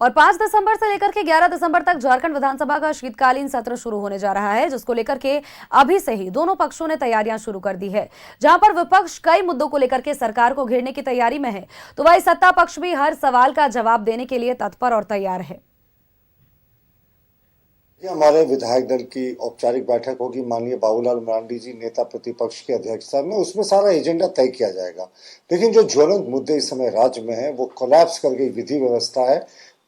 और 5 दिसंबर से लेकर के 11 दिसंबर तक झारखंड विधानसभा का शीतकालीन सत्र शुरू होने जा रहा है, जिसको लेकर के अभी से ही दोनों पक्षों ने तैयारियां शुरू कर दी है। जहां पर विपक्ष कई मुद्दों को लेकर के सरकार को घेरने की तैयारी में है, तो वही सत्ता पक्ष भी हर सवाल का जवाब देने के लिए तत्पर और तैयार है। हमारे विधायक दल की औपचारिक बैठक होगी माननीय बाबूलाल मरांडी जी नेता प्रतिपक्ष की अध्यक्षता में। उसमें सारा एजेंडा तय किया जाएगा। लेकिन जो ज्वलंत मुद्दे इस समय राज्य में है वो कोलैप्स कर गई विधि व्यवस्था है।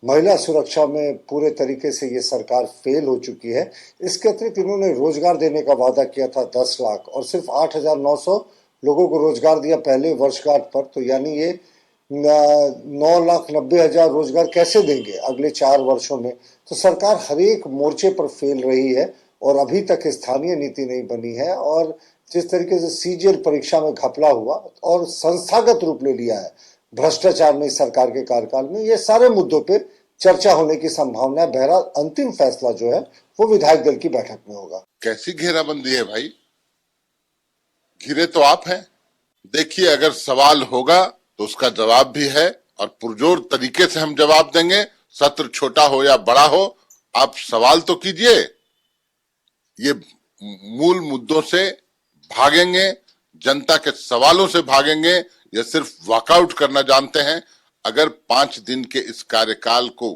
महिला सुरक्षा में पूरे तरीके से ये सरकार फेल हो चुकी है। इसके अतिरिक्त इन्होंने रोजगार देने का वादा किया था 10 लाख और सिर्फ 8,900 लोगों को रोजगार दिया पहले वर्षगांठ पर। तो यानी ये 9,90,000 रोजगार कैसे देंगे अगले 4 वर्षों में। तो सरकार हर एक मोर्चे पर फेल रही है और अभी तक स्थानीय नीति नहीं बनी है। और जिस तरीके से सीजीएल परीक्षा में घपला हुआ और संस्थागत रूप ले लिया है भ्रष्टाचार में इस सरकार के कार्यकाल में, ये सारे मुद्दों पे चर्चा होने की संभावना है। बहरहाल अंतिम फैसला जो है वो विधायक दल की बैठक में होगा। कैसी घेराबंदी है भाई? घिरे तो आप हैं। देखिए, अगर सवाल होगा तो उसका जवाब भी है और पुरजोर तरीके से हम जवाब देंगे। सत्र छोटा हो या बड़ा हो, आप सवाल तो कीजिए। ये मूल मुद्दों से भागेंगे, जनता के सवालों से भागेंगे, ये सिर्फ वॉकआउट करना जानते हैं। अगर 5 दिन के इस कार्यकाल को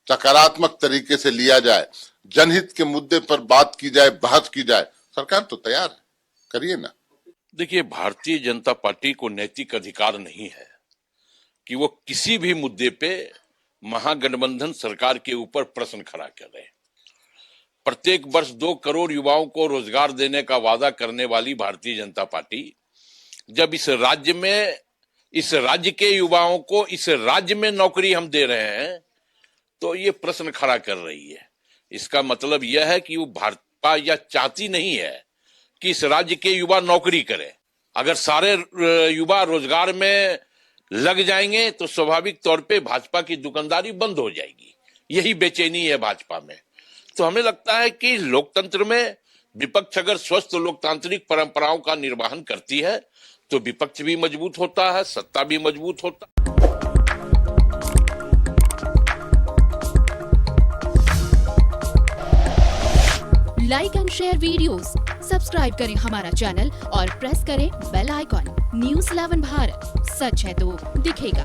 सकारात्मक तरीके से लिया जाए, जनहित के मुद्दे पर बात की जाए, बहस की जाए, सरकार तो तैयार है, करिए ना। देखिए, भारतीय जनता पार्टी को नैतिक अधिकार नहीं है कि वो किसी भी मुद्दे पे महागठबंधन सरकार के ऊपर प्रश्न खड़ा करे। प्रत्येक वर्ष 2 करोड़ युवाओं को रोजगार देने का वादा करने वाली भारतीय जनता पार्टी जब इस राज्य के युवाओं को इस राज्य में नौकरी हम दे रहे हैं तो ये प्रश्न खड़ा कर रही है। इसका मतलब यह है कि वो भाजपा या चाहती नहीं है कि इस राज्य के युवा नौकरी करें। अगर सारे युवा रोजगार में लग जाएंगे तो स्वाभाविक तौर पे भाजपा की दुकानदारी बंद हो जाएगी। यही बेचैनी है भाजपा में। तो हमें लगता है कि लोकतंत्र में विपक्ष अगर स्वस्थ लोकतांत्रिक परंपराओं का निर्वहन करती है तो विपक्ष भी मजबूत होता है, सत्ता भी मजबूत होता है। Like and share videos, subscribe करें हमारा चैनल और प्रेस करें बेल आइकॉन। न्यूज़ 11 भारत, सच है तो दिखेगा।